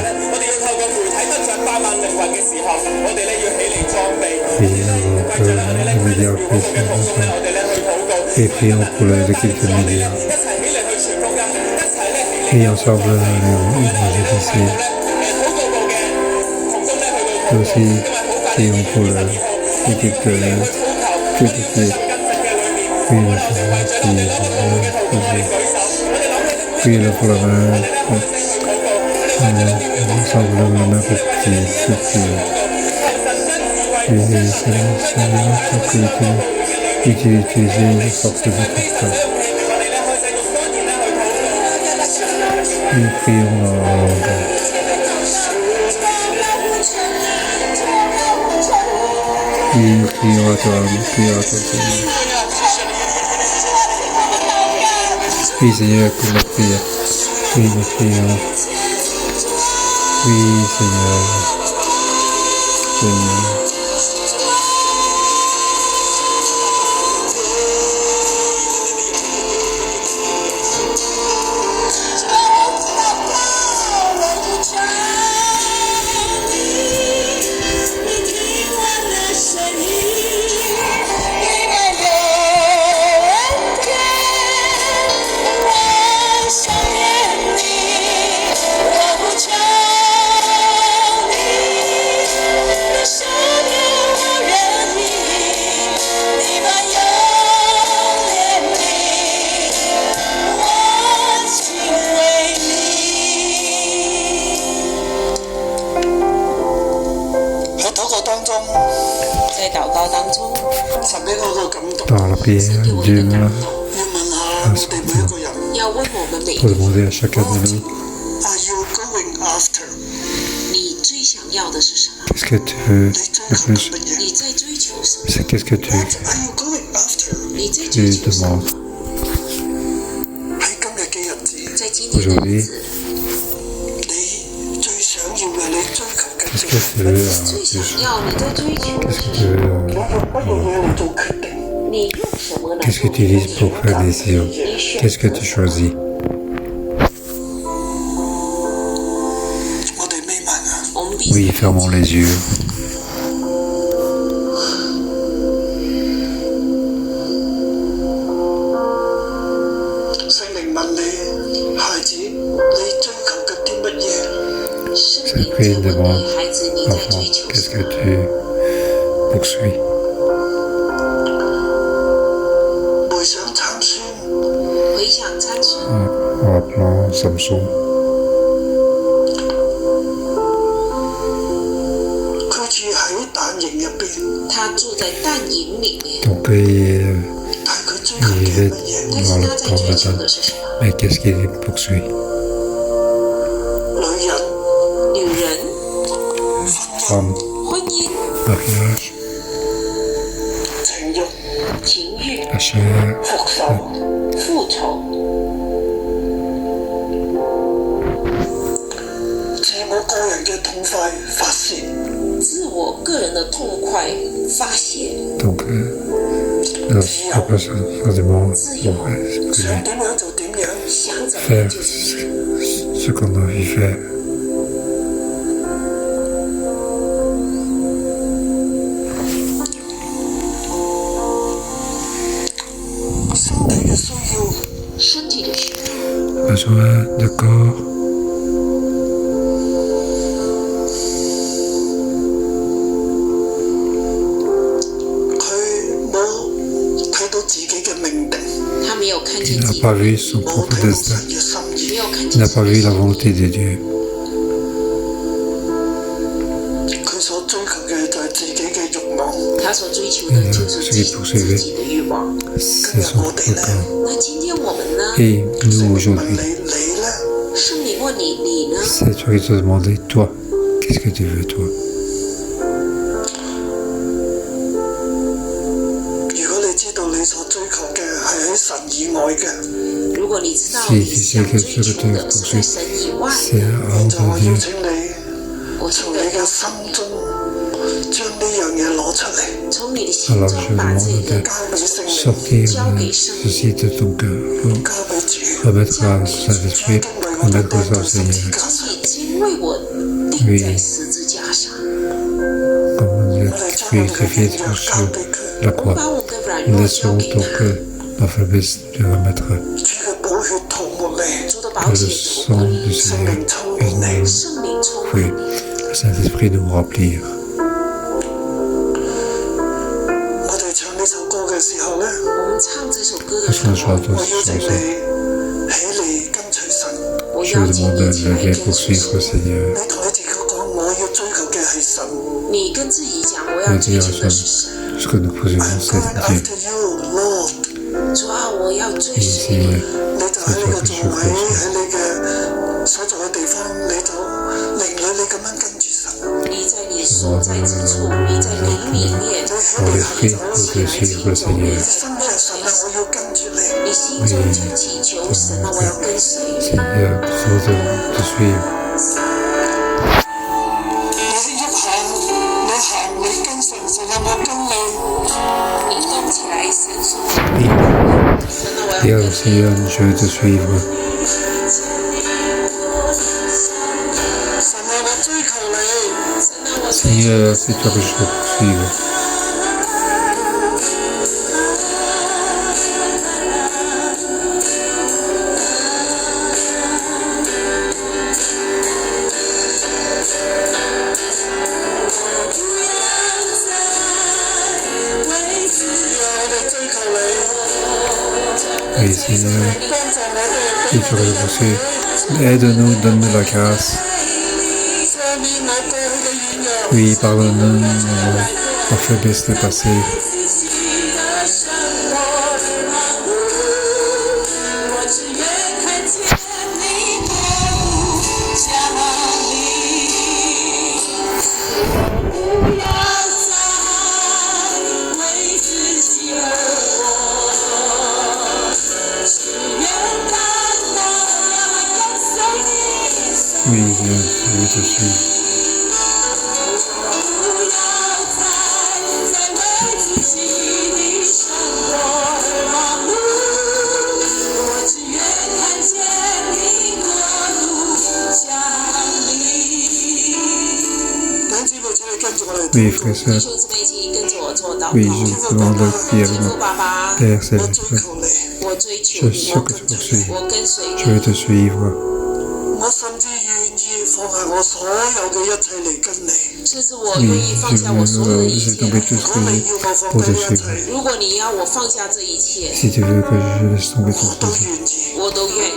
Les médias et prions pour l'équipe de médias. Et ensemble, les ici. Aussi, prions pour l'équipe de puis pour la main, ensemble la main pour prier. Et Seigneur, pour que utiliser les forces de Christ. Nous prions dans la langue. Oui, nous prions à toi, Seigneur. Oui, Seigneur, écoute notre prière. Oui, nous prions. Oui, Seigneur. Dans la prière, Dieu a sorti pour demander à chacun de nous after？ 你最想要的是什么？ Qu'est-ce que tu veux 你追 le 求 plus? 緊乜嘢？你在追求什么？ C'est qu'est-ce que tu, What are you going after？ 你在追求什么？ 喺今日嘅日子，在今天的日子，你最想要嘅，你追求嘅 qu'est-ce 係 que tu veux 最 plus? 想要你在追求 Qu'est-ce que 的 tu veux 你用乜嘢嚟做決定？你用什么来 Qu'est-ce que 做 tu utilises pour faire des décisions? 你选 Qu'est-ce que tu choisis? 我哋眯埋眼，我们闭 Oui, 上 fermons les yeux. 聖靈問你，孩子，你追求緊啲乜嘢？圣 C'est 灵 pris 在 de 问 moi, 你，孩子，你在 enfant. 追求 Qu'est-ce 什 que 么？ tu poursuis? 回想參孫，回想参孙， En rappelant Samson, 佢住喺蛋營入邊，他住在蛋营里面， donc il 但係佢追求嘅 vivait 係乜嘢？但 dans 是 le 他在 camp 追求 d'Adam. 的是什么？ Mais qu'est-ce qu'il poursuit? 女人、女人、 Femme, 婚姻、 mariage, 情慾、情欲、 la chair, 復仇。复仇、自我個人嘅痛快發泄，自我个人的痛快发泄、 donc la personne forcément devrait 想點樣就點樣。想怎么 faire 样就怎么样。 ce qu'on a envie de faire. 身體嘅需要，身体的需要， Besoin de corps, 佢冇睇到自己嘅命定，他没有看 il 见自 n'a 己 pas 的 vu 命 son 运， 冇 propre 睇到 destin, 神嘅心意，没有看 il 见 n'a 神 pas 的 vu la 心意。 volonté de Dieu. 佢所追求嘅就係自己嘅慾望。他所追求的就是自己的欲望。 C'est son propre corps. 那今天我们呢？ Et nous 問 aujourd'hui, 你呢？圣灵问你，你呢？ c'est toi qui te demandes, toi, qu'est-ce que tu veux, toi? 如果你知道你所追求嘅係喺神以外嘅，如果你知道 Si 你 tu 想 sais que 追 ce 求 que tu 的是在 poursuis, 神以外 c'est 的， hors 就我 de 邀 Dieu. 請你我從你嘅现在要心中將呢樣嘢攞出嚟，从你的心 Alors 中 je 把这 demande 个 de 交俾聖靈， sortir交給 ceci de ton cœur, 交俾主， remettre à Saint-Esprit, 因為我哋 remettre 釘 au 到十 Seigneur. 字架上，已經為我釘在十字架上。 Comme Dieu 我哋將 fait 我哋嘅 sacrifice 軟弱 sur 交俾佢， la 我 croix. 把我們的軟弱交 Laissons 給 ton 他， cœur, ma faiblesse, de remettre 主嘅寶血塗抹你，主的寶 que le 血塗 sang 抹 du 你， 聖 Seigneur 靈充 puisse 滿你。 nous 聖靈充滿 oui, 你。 le Saint-Esprit nous remplir. 我哋唱呢首歌嘅時候呢，我們唱這首歌的 Nous 時候， chantons 我邀請 chanson. 你起嚟跟隨神，我 Je 邀 vous 請 demande 你 de 起來 lever 跟 pour 隨 suivre le 神。 Seigneur. 你同你自己講，我要追求嘅係神。你跟自己講，我要追求的是神。 Ce que nous poursuivons, I'm c'est going Dieu. after you, Lord。主啊，我要追 Et 隨你。 Seigneur, 你就喺你嘅座位，喺你嘅所在嘅地方，你就靈裏你咁樣跟住神。你在你所在之處，你在靈裡面， dans l'esprit, nous te suivre le Seigneur. 心嘅神啊，我要跟住你。你心中就祈求神啊，我要跟隨。 Seigneur, nous te suivre. 你一行，你跟神，神啊，我跟你。你動起來，神說： Et 神啊，我要 dis 跟 au 你。 Seigneur, je veux te suivre. 神啊，我追求你。神啊，我追求 Seigneur, 你。 c'est toi que je veux poursuivre. 我哋追求你， Oui, Seigneur, 幫助我哋， c'est toi que je poursuis. Aide-nous, donne-nous la grâce. 赦免我過去嘅軟弱。 Oui, pardonne-nous nos faiblesses du passé. 我只愿看见你的路，向 te suivre. Oui, frère, sœur. Oui, je demande la prière, Père céleste. Je suis sûr que tu poursuis. Je vais te suivre. Oui, j'ai tombé tout ce que j'ai pour te suivre. Si tu veux que je laisse tomber tout ce que j'ai,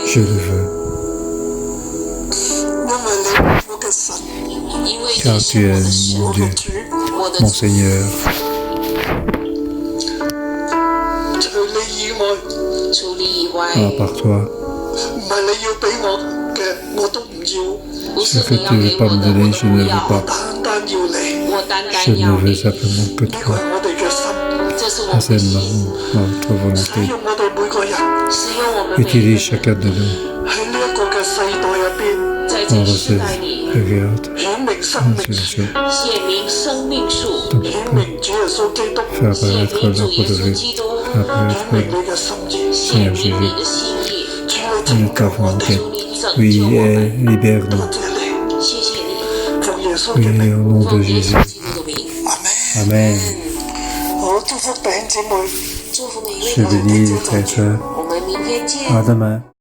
je le veux. Car tu es mon Dieu, mon Seigneur. À part toi, ce que tu ne veux pas me donner, je ne veux pas. Je ne veux simplement que toi. C'est notre volonté. Utilise chacun de nous dans cette période. Donc, faire apparaître l'arbre de vie, faire apparaître Seigneur Jésus, ta volonté. Oui, et libère-nous. Oui, au nom de Jésus. Amen. Je bénis les frères et sœurs. À demain.